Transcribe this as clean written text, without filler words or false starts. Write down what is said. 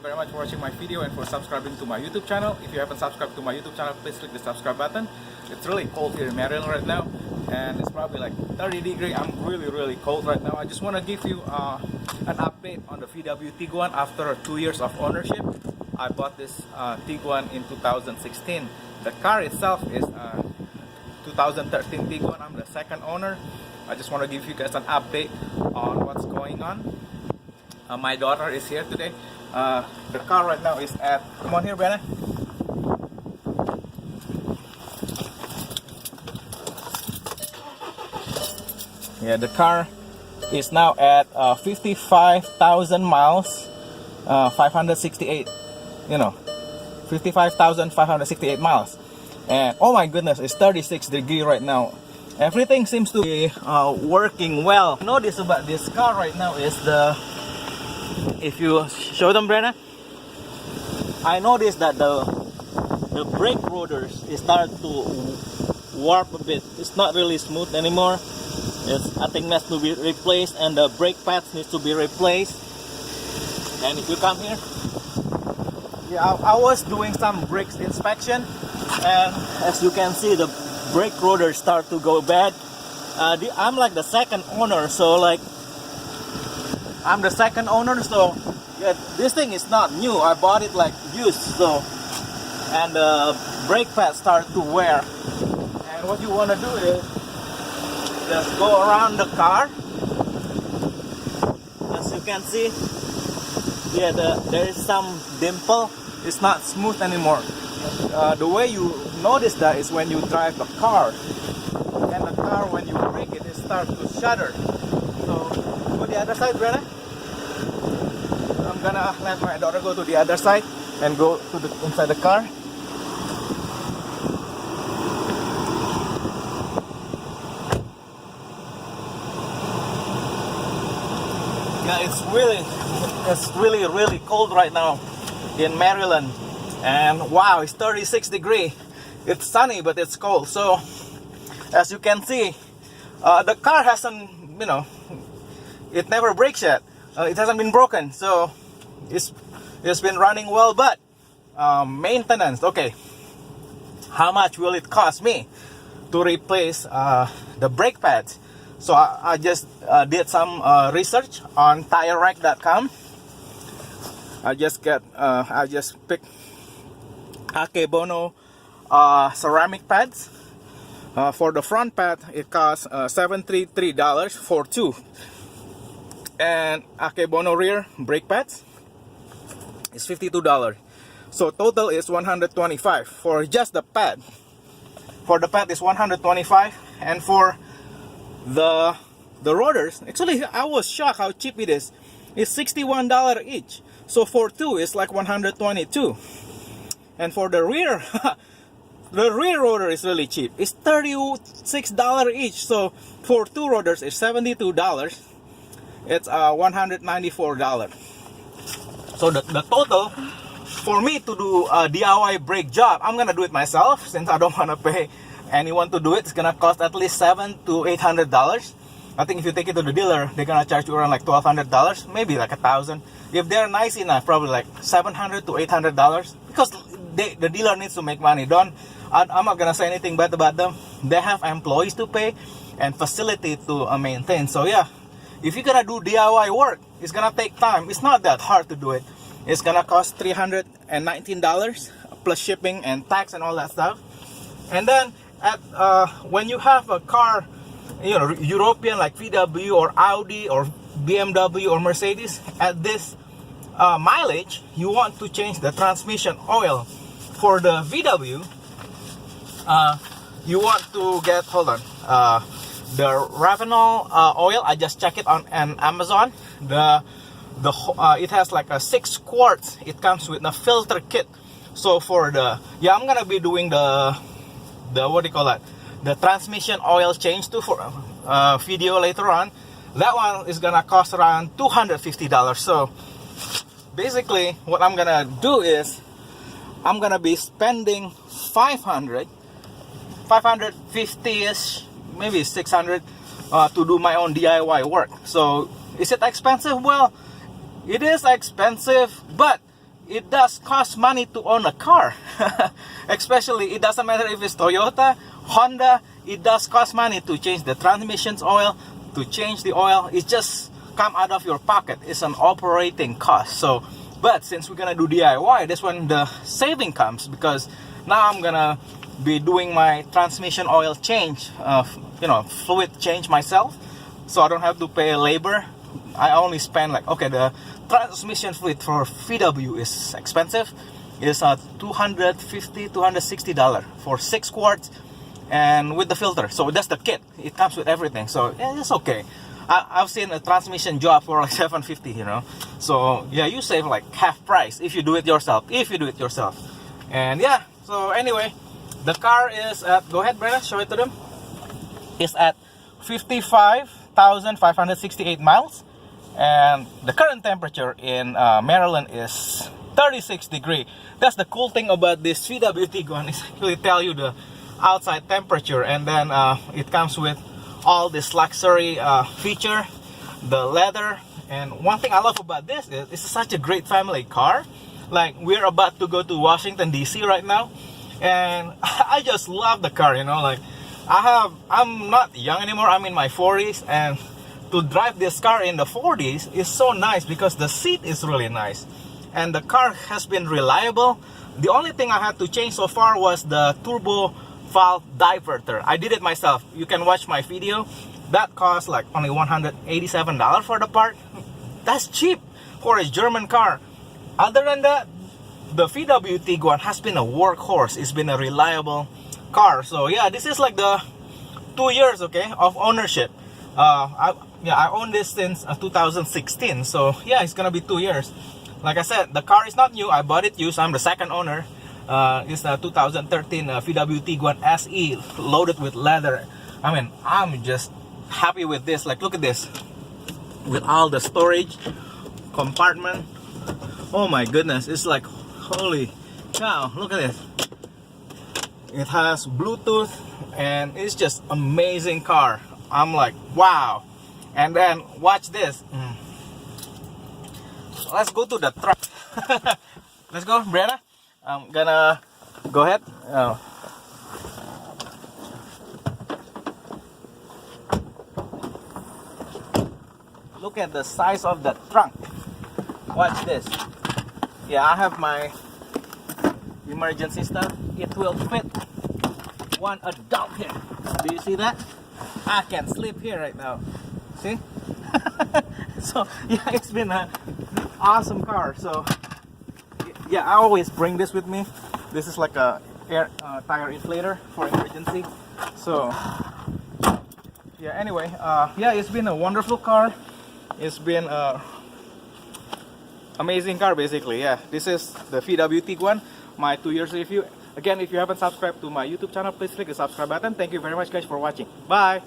very much for watching my video and for subscribing to my YouTube channel. If you haven't subscribed to my YouTube channel, please click the subscribe button. It's really cold here in Maryland right now, and it's probably like 30 degrees. I'm really cold right now. I just want to give you an update on the VW Tiguan after 2 years of ownership. I bought this Tiguan in 2016. The car itself is 2013 Tiguan. I'm the second owner. I just want to give you guys an update on what's going on. My daughter is here today. The car right now is at, come on here, Brenna. Yeah, the car is now at 55,000 miles, 568, 55,568 miles. And oh my goodness, it's 36 degrees right now. Everything seems to be working well. Notice about this car right now is if you show them, Brenna, I noticed that the brake rotors start to warp a bit. It's not really smooth anymore. I think that's to be replaced, and the brake pads needs to be replaced. And if you come here, yeah, I was doing some brakes inspection, and as you can see, the brake rotors start to go bad. I'm like the second owner, so yeah, this thing is not new. I bought it like used, so, and the brake pads start to wear. And what you want to do is just go around the car. As you can see, yeah, there is some dimple. It's not smooth anymore. The way you notice that is when you drive the car, and the car, when you brake it, it starts to shudder. So go the other side, Brenna. I'm gonna let my daughter go to the other side and go to inside the car. Yeah, it's really cold right now in Maryland, and wow, it's 36 degrees. It's sunny, but it's cold. So as you can see, the car hasn't, it never breaks yet. It hasn't been broken, so it's been running well. But maintenance, okay, how much will it cost me to replace the brake pads? So I just did some research on TireRack.com. I just picked Akebono ceramic pads. For the front pad, it costs $733 for two. And Akebono rear brake pads is $52. So total is $125 for just the pad. For the pad is $125, and for the rotors, actually I was shocked how cheap it is. It's $61 each. So for two it's like $122. And for the rear, the rear rotor is really cheap. It's $36 each. So for two rotors it's $72. It's $194. So the total for me to do a DIY brake job, I'm gonna do it myself since I don't want to pay anyone to do it. It's gonna cost at least $700 to $800. I think if you take it to the dealer, they're gonna charge you around like $1,200, maybe like $1,000. If they're nice enough, probably like $700 to $800, because the dealer needs to make money. I'm not gonna say anything bad about them. They have employees to pay and facility to maintain. So yeah, if you're gonna do DIY work, it's gonna take time. It's not that hard to do it. It's gonna cost $319 plus shipping and tax and all that stuff. And then when you have a car, European like VW or Audi or BMW or Mercedes, at this mileage, you want to change the transmission oil. For the VW, you want to get, the Ravenol oil. I just checked it on Amazon. It has like a 6 quarts. It comes with a filter kit. So for I'm gonna be doing the transmission oil change too for video later on. That one is gonna cost around $250. So basically what I'm gonna do is I'm gonna be spending $550-ish, maybe $600 to do my own DIY work. So is it expensive? Well, it is expensive, but it does cost money to own a car. Especially, it doesn't matter if it's Toyota, Honda, it does cost money to change the transmission's oil, to change the oil. It just come out of your pocket. It's an operating cost. So, but since we're gonna do DIY, that's when the saving comes, because now I'm gonna be doing my transmission oil change, fluid change myself, so I don't have to pay labor. I only spend like, okay, the transmission fluid for VW is expensive. It's $250-$260 for 6 quarts and with the filter. So that's the kit. It comes with everything. So yeah, it's okay. I've seen a transmission job for like $750, So yeah, you save like half price if you do it yourself. And yeah, so anyway, the car is at, go ahead, Brenna, show it to them. It's at 55,568 miles. And the current temperature in Maryland is 36 degrees. That's the cool thing about this VW Tiguan, is actually tell you the outside temperature, and then it comes with all this luxury feature, the leather. And one thing I love about this is it's such a great family car. Like, we're about to go to Washington DC right now, and I just love the car, like I'm not young anymore, I'm in my 40s, and to drive this car in the 40s is so nice because the seat is really nice and the car has been reliable. The only thing I had to change so far was the turbo valve diverter. I did it myself. You can watch my video. That cost like only $187 for the part. That's cheap for a German car. Other than that, the VW Tiguan has been a workhorse. It's been a reliable car. So yeah, this is like the 2 years, okay, of ownership. I own this since 2016. So yeah, it's gonna be 2 years. Like I said, the car is not new. I bought it used. I'm the second owner. It's a 2013 VW Tiguan SE loaded with leather. I mean, I'm just happy with this. Like, look at this, with all the storage compartment. Oh my goodness, it's like, holy cow, look at this. It has Bluetooth and it's just amazing car. I'm like, wow. And then watch this. Let's go to the truck. Let's go, Brianna. I'm gonna go ahead. Look at the size of the trunk. Watch this. Yeah, I have my emergency stuff. It will fit one adult here. Do you see that? I can sleep here right now. See? So yeah, it's been an awesome car. So yeah, I always bring this with me. This is like a tire inflator for emergency. So yeah, anyway, yeah, it's been a wonderful car. It's been a amazing car basically. Yeah, this is the VW Tiguan, my 2 years review. Again, if you haven't subscribed to my YouTube channel, please click the subscribe button. Thank you very much guys for watching. Bye.